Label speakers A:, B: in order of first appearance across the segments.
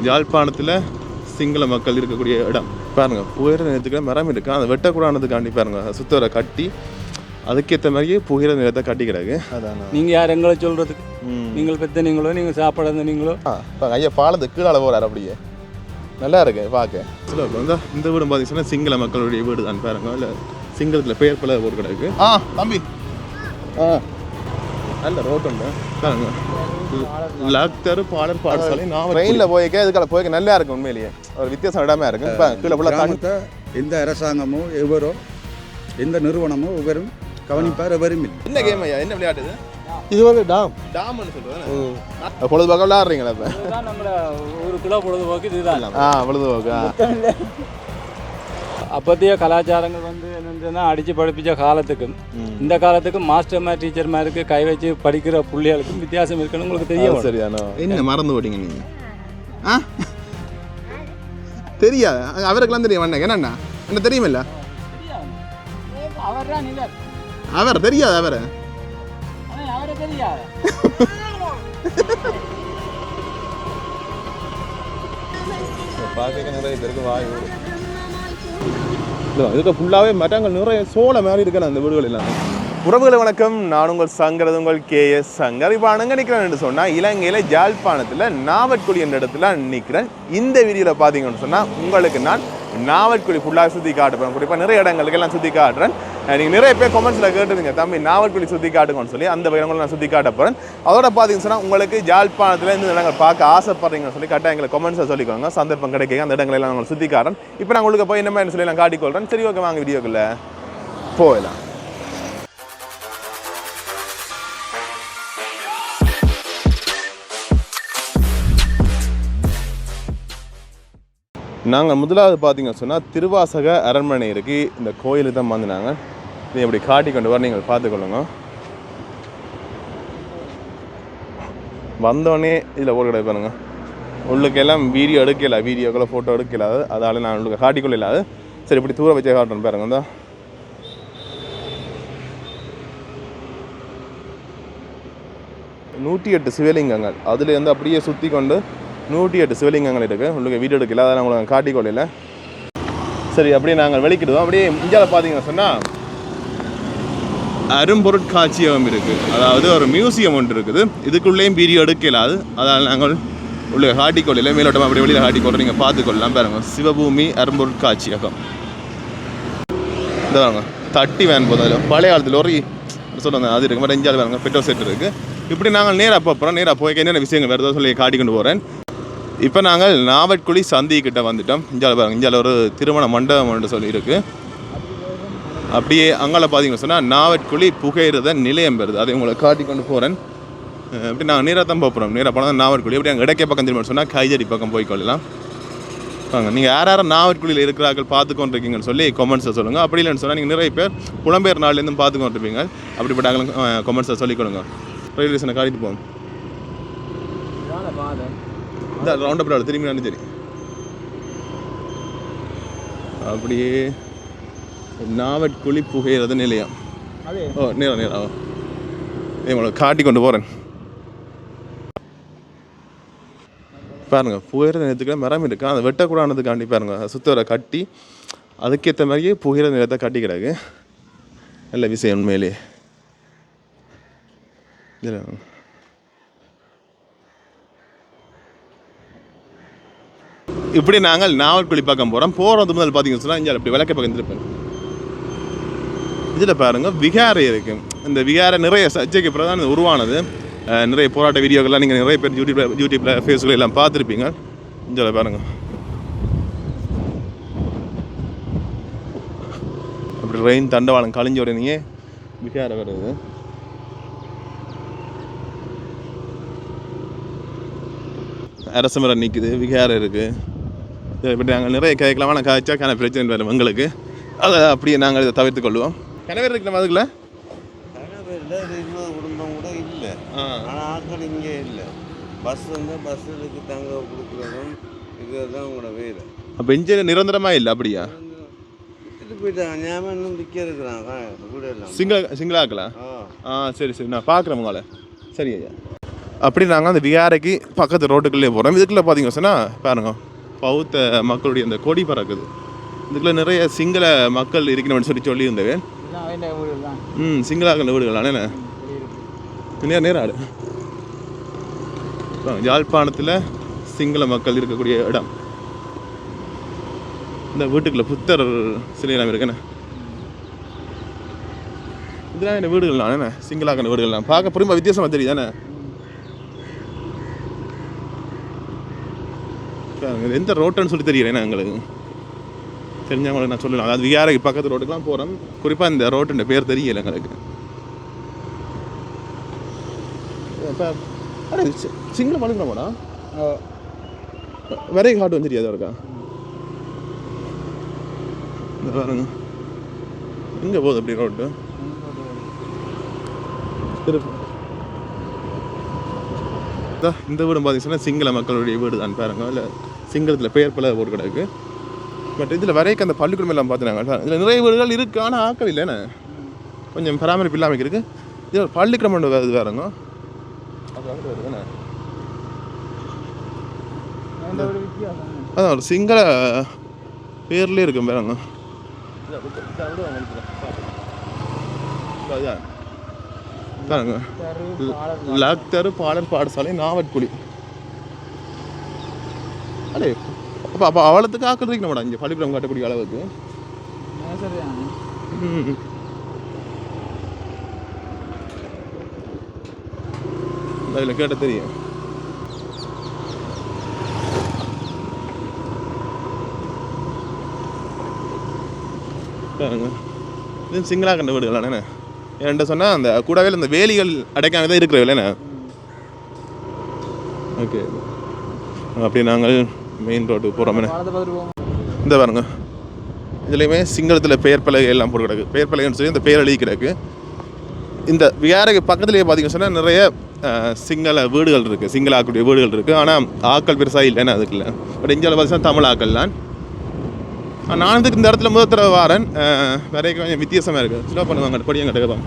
A: யாழ்ப்பாணத்தில் சிங்கள மக்கள் இருக்கக்கூடிய இடம் பாருங்க. புகையிற நிலத்துக்கு மரம் இருக்கு, அதை வெட்டக்கூடாதுக்காண்டி பாருங்க சுத்தரை கட்டி அதுக்கேற்ற மாதிரியே புகையிற நிலத்தை கட்டி கிடக்கு. அதான்
B: நீங்கள் யார் எங்களை சொல்கிறதுக்கு? நீங்கள் பெற்ற நீங்களோ, நீங்கள் சாப்பிடாத நீங்களோ.
A: ஐயா பாலத்துக்கு கீழே போகிறார், அப்படியே நல்லா இருக்கு பார்க்க. சில இந்த வீடு பார்த்தீங்கன்னா சிங்கள மக்களுடைய வீடு தான் பாருங்க. இல்லை சிங்களத்தில் பெயர் பல ஒரு கிடக்கு. தம்பி நல்ல ரோட்டுண்டு பாருங்க. லாக்தர் பாடல் பாடசாலை நான் ட்ரெயினில் போய்க்க இதுக்கால போய்க்க நல்லா இருக்கு. உண்மையிலேயே ஒரு வித்தியாசம் இடமா இருக்கு. இப்போ கீழே ஃபுல்லாக
C: எந்த அரசாங்கமோ எவரோ எந்த நிறுவனமோ எவரும் கவனிப்பார், எவரும் இல்லை. என்ன
A: கேம் ஐயா, என்ன விளையாட்டுது?
D: இது வந்து
A: டாம்னு சொல்லுவேன். பொழுதுபோக்க விளையாடுறீங்களா? இப்போ
B: நம்மள ஒரு கிலோ பொழுதுபோக்கு இதுதான்.
A: பொழுதுபோக்கா?
B: அப்போதைய கலாச்சாரங்கள் வந்து என்னென்னா அடித்து படிப்பிச்ச காலத்துக்கும் இந்த காலத்துக்கும் மாஸ்டர் மாதிரி டீச்சர் மாதிரிக்கு கை வச்சு படிக்கிற பிள்ளைகளுக்கும் வித்தியாசம் இருக்குன்னு உங்களுக்கு தெரியும்.
A: சரியானோ? என்ன மறந்து போட்டீங்க நீங்கள்? தெரியாது அவருக்கெல்லாம் தெரியும். வண்ண என்னண்ணா என்ன தெரியுமில்ல? அவர் தெரியாது. அவரை
B: தெரியாது.
A: பார்க்க நிறைய பேருக்கு வாய் இதுக்கு ஃபுல்லாகவே மரங்கள் நிறைய சோள மாதிரி இருக்கணும் அந்த வீடுகள் எல்லாம். உறவுகளை வணக்கம், நான் உங்கள் சங்கர், உங்கள் KS சங்கர். இப்போ அங்கே நிற்கிறேன்னு சொன்னால் இலங்கையில் யாழ்ப்பாணத்தில் நாவற்குழி என்ற இடத்துல நிற்கிறேன். இந்த வீடியோவில் பார்த்தீங்கன்னு சொன்னால் உங்களுக்கு நான் நாவற்குழி ஃபுல்லாக சுற்றி காட்டுறேன். குறிப்பாக நிறைய இடங்களுக்கெல்லாம் சுற்றி காட்டுறேன். நீங்கள் நிறைய பேர் கமெண்ட்ஸில் கேட்டுருங்க, தம்பி நாவற்குழி சுற்றி காட்டுங்கன்னு சொல்லி. அந்த இடங்களை நான் சுற்றி காட்ட போகிறேன். அதோட பார்த்தீங்கன்னு சொன்னால் உங்களுக்கு யாழ்ப்பாணத்தில் இந்த இடங்கள் பார்க்க ஆசைப்படுறீங்கன்னு சொல்லி கரெக்டாக எங்களை கமெண்ட்ஸை சொல்லிக்கோங்க. சந்தர்ப்பம் கிடைக்க அந்த இடங்களெல்லாம் நாங்கள் சுற்றி காட்டுறேன். இப்போ நான் உங்களுக்கு போய் என்ன மாதிரி சொல்லி நான் காட்டிக்கொள்கிறேன். சரி, ஓகே, வாங்க வீடியோக்குள்ளே போகலாம். நாங்கள் முதலாவது பார்த்தீங்கன்னு சொன்னால் திருவாசக அரண்மனை இருக்குது. இந்த கோயிலுக்கு தான் வந்தாங்க. நீ எப்படி காட்டி கொண்டு வர நீங்கள் பார்த்துக்கொள்ளுங்க. வந்தோடனே இதில் ஒரு கடை பாருங்க. உள்ளுக்கெல்லாம் வீடியோ எடுக்கல, வீடியோக்குள்ள ஃபோட்டோ எடுக்கலாது, அதால் நான் உங்களுக்கு காட்டிக்கொள்ள இல்லாது. சரி, இப்படி தூர வச்சே காட்டுறேன் பாருங்க. தான் 108 சிவலிங்கங்கள், அதுலேருந்து அப்படியே சுற்றி கொண்டு 108 சிவலிங்கங்கள் இருக்குது. உங்களுக்கு வீடியோ எடுக்கல, அதை நான் உங்களுக்கு காட்டிக்கொள்ள. சரி, அப்படியே நாங்கள் வெளிக்கிடுவோம். அப்படியே இந்தியாவில் பார்த்தீங்கன்னா சொன்னால் அரும்பொருட்காட்சியகம் இருக்குது. அதாவது ஒரு மியூசியம் ஒன்று இருக்குது. இதுக்குள்ளேயும் வீடியோ எடுக்கலாது, அதனால் நாங்கள் உள்ள காட்டிக்கொள்ள மேலோட்டமாக அப்படியே வெளியில் காட்டிக்கொள்ள நீங்கள் பார்த்துக்கொள்ளலாம் பாருங்க. சிவபூமி அரும்பொருட்காட்சியகம் இதாங்க. தட்டி வேன் போதும். அதில் பழைய காலத்தில் ஒரு சொல்லுவாங்க அது இருக்கு. மாதிரி இந்தியாவில் பாருங்க பெட்ரோல் செட் இருக்குது. இப்படி நாங்கள் நேராக போகிறோம். நேராக போய் என்னென்ன விஷயங்கள் வருதோ சொல்லி காட்டிக்கொண்டு போகிறேன். இப்போ நாங்கள் நாவற்குழி சந்திக்கிட்ட வந்துட்டோம். இந்தியாவில் பாருங்க, இந்தியாவில் ஒரு திருமண மண்டபம் ஒன்று சொல்லி இருக்குது. அப்படியே அங்கால பார்த்தீங்கன்னு சொன்னால் நாவற்குழி புகையிரத நிலையம் வருது. அதை உங்களை காட்டிக்கொண்டு போகிறேன். அப்படி நாங்கள் நேராக தான் போகிறோம். நேராக போனால் தான் நாவற்குழி. அப்படி அங்கே இடக்கே பக்கம் திரும்ப சொன்னால் கைஜடி பக்கம் போய்க்கொள்ளலாம். வாங்க, நீங்கள் யாரும் நாவற்குழியில் இருக்கிறார்கள் பார்த்துக்கொண்டிருக்கீங்கன்னு சொல்லி கொமெண்ட்ஸை சொல்லுங்கள். அப்படி இல்லைன்னு சொன்னால் நீங்கள் நிறைய பேர் புலம்பெயர் நாள்லேருந்து பார்த்துக்கொண்டிருப்பீங்க. அப்படிப்பட்ட கொமெண்ட்ஸை சொல்லிக்கொள்ளுங்க. ரயில்வே ஸ்டேஷனை காட்டிட்டு போவோம். இந்த ரவுண்ட் அப் திரும்பி நான் சரி. அப்படியே நாவற்குழி புகையிரத நிலையம். நேரம் உங்களை காட்டி கொண்டு போகிறேன் பாருங்க. புகையிரத நிலத்துக்கு மரம் இருக்கு, அதை வெட்டக்கூடாதுக்காண்டி பாருங்க சுத்தரை கட்டி அதுக்கேற்ற மாதிரியே புகையிரத நிலத்தை கட்டி கிடக்கு. நல்ல விஷயம் உண்மையிலே. இப்படி நாங்கள் நாவற்குழி பக்கம் போகிறோம். போகிறது முதல் பார்த்தீங்கன்னு சொன்னால் இங்கே அப்படி விளக்க பக்கம் திருப்பேன். இதில் பாருங்க விகாரை இருக்குது. இந்த விகாரை நிறைய சர்ச்சைக்கு பிரதான உருவானது. நிறைய போராட்ட வீடியோக்கள்லாம் நீங்கள் நிறைய பேர் யூடியூப்பில் ஃபேஸ்புக்கில் எல்லாம் பார்த்துருப்பீங்க. இதில் பாருங்க அப்படி ரெயின் தண்டவாளம் கழிஞ்ச உடனே விகாரை வருது. அரச மரம் நிற்குது, விகாரம் இருக்குது. இப்படி நாங்கள் நிறைய கேட்கலாமா, நான் காய்ச்சா கன பிரச்சனை வரும் எங்களுக்கு. அதை அப்படியே நாங்கள் இதை தவிர்த்து கொள்வோம். கனவேர் இருக்கணும் அதுக்குள்ள
D: கனவேரில் 20 குடும்பம் கூட இல்லை. ஆனால் ஆட்கள் இங்கே இல்லை. பஸ் வந்து பஸ்ஸுக்கு தங்க கொடுக்குறதும் இதுதான் உங்களோட வேலை.
A: அப்போ இங்கே நிரந்தரமாக இல்லை அப்படியா?
D: விட்டுட்டு போயிட்டாங்க. ஞாபகம் இன்னும் விற்க இருக்கிறாங்க கூட எல்லாம்.
A: சிங்களாக்கலாம். சரி சரி, நான் பார்க்குறேன் உங்களை. சரி ஐயா. அப்படி நாங்கள் அந்த விகாரைக்கு பக்கத்து ரோட்டுக்குள்ளே போகிறோம். இதுக்குள்ளே பார்த்தீங்கன்னா சொன்னால் பாருங்க பௌத்த மக்களுடைய அந்த கொடி பறக்குது. இதுக்குள்ளே நிறைய சிங்கள மக்கள் இருக்கணும்னு சொல்லியிருந்தேன். சிங்களாக்கள் வீடுகள் ஆனால் நேரம் ஆடு யாழ்ப்பாணத்தில் சிங்கள மக்கள் இருக்கக்கூடிய இடம். இந்த வீட்டுக்குள்ள புத்தர் சிலையெல்லாம் இருக்குண்ணே. இதெல்லாம் என்ன வீடுகள்லாம் என்ன சிங்களாக்கின வீடுகள்லாம் பார்க்க புரியுமா வித்தியாசமாக தெரியுதானே. எந்த ரோட்டுன்னு சொல்லி தெரியல எங்களுக்கு தெரிஞ்சவங்களுக்கு நான் சொல்லலாம். அது விகாரைக்கு பக்கத்து ரோட்டுக்கெலாம் போகிறோம். குறிப்பாக இந்த ரோட்டுன்ற பேர் தெரியல எங்களுக்கு. இப்போ சிங்கள பழுக்கிறோமாடா வரை காட்டு வந்து தெரியாதா இருக்கா பாருங்க எங்கே போகுது அப்படி ரோட்டு. இந்த வீடு பார்த்தீங்கன்னா சிங்கள மக்களுடைய வீடு தான் பாருங்க. இல்லை சிங்களத்தில் பெயர் பல போட்டு கிடக்கு. பட் இதில் வரைக்கும் அந்த பள்ளிக்கூடம் எல்லாம் பார்த்துனாங்க. இதில் நிறைய வீடுகள் இருக்குது ஆனால் ஆக்கள் இல்லைண்ணே. கொஞ்சம் பராமரிப்பு இல்லாமல் இருக்குது. இது பள்ளிக்கூடம் இது வேறுங்க. அது அங்கே வருதுண்ணே. அதான் ஒரு சிங்கள பேர்லேயே இருக்கும் பாருங்க. பாருங்க லாக்தரு பாடல் பாடசாலை நாவட்குழி. அடே அப்போ அவளத்துக்கு ஆக்கள் இருக்கணும்டா இங்கே பள்ளிக்கூடம் கட்டக்கூடிய அளவுக்கு. அதில் கேட்ட தெரியும். இது சிங்களா கண்ட வீடுகள் என்ன என்கிட்ட சொன்னால் அந்த கூடவே அந்த வேலிகள் அடைக்காம தான் இருக்கிற இல்லைண்ணே. ஓகே அப்படி நாங்கள் மெயின் ரோட்டுக்கு போகிறோமே. இந்த பாருங்க இதுலேயுமே சிங்களத்தில் பெயர் பலகை எல்லாம் போட்டு கிடக்கு. பெயர் பலகைன்னு சொல்லி இந்த பெயர் எழுதி கிடக்கு. இந்த விகாரைக்கு பக்கத்துலேயே பார்த்தீங்கன்னு சொன்னால் நிறைய சிங்கள வீடுகள் இருக்குது. சிங்கள ஆக்களுடைய வீடுகள் இருக்குது. ஆனால் ஆக்கள் பெருசாக இல்லைன்னா அதுக்குள்ள. பட் இந்தியாவில் பார்த்தீங்கன்னா தமிழ் ஆக்கள் தான். நான் இதுக்கு இந்த இடத்துல முதல் தடவை வாரேன். வரைக்கும் கொஞ்சம் வித்தியாசமாக இருக்குது. ஸ்லோ பண்ணுவாங்க படியும் கட்டுக்கலாம்.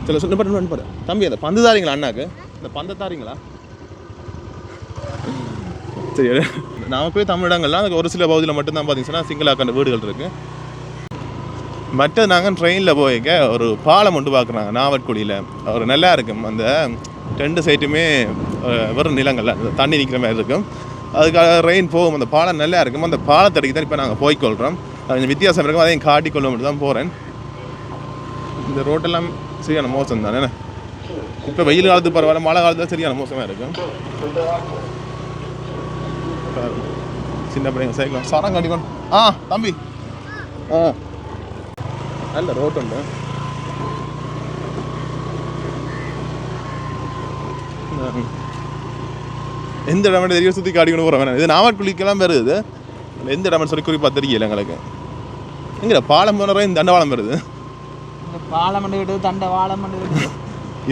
A: சில சொல்ல பண்ணு பாரு தம்பி அந்த பந்து தாரிங்களா அண்ணாக்கு இந்த பந்தை தாரிங்களா சரி. நாம போய் தமிழிடங்கள்லாம் அதுக்கு ஒரு சில பகுதியில் மட்டும்தான் பார்த்தீங்கன்னா சிங்களாக்கான வீடுகள் இருக்குது. மற்ற நாங்கள் ட்ரெயினில் போய்க்க ஒரு பாலம் ஒன்று பார்க்குறாங்க நாவட்குடியில். ஒரு நல்லா இருக்கும். அந்த 2 சைட்டுமே வெறும் நிலங்கள் தண்ணி நிற்கிற மாதிரி இருக்கும். அதுக்காக ரெயின் போகும். அந்த பாலம் நல்லா இருக்கும். அந்த பாலத்தடிக்கு தான் இப்போ நாங்கள் போய்க்கொள்கிறோம். அது கொஞ்சம் வித்தியாசம் இருக்கும். அதையும் காட்டிக்கொள்ள மட்டும் தான் போகிறேன். இந்த ரோட்டெல்லாம் சரியான மோசம் தானே. இப்போ வெயில் காலத்துக்கு பரவாயில்ல, மழை காலத்தில் சரியான மோசமாக இருக்கும். சின்ன பிள்ளைங்க சைக்கிள் சரம் காட்டிக்கணும். தம்பி நல்ல ரோட்டு உண்டு. எந்த இடம் தெரியும் சுற்றி காட்டிக்கொண்டு போகிறேன். இது நாவட்குழிக்கெல்லாம் வருது. எந்த இடம் சொல்லி குறிப்பாக தெரியல எங்களுக்கு. எங்கே பாலம் போன இந்த தண்டவாளம் வருது.
E: பாலம் தண்டவாளம்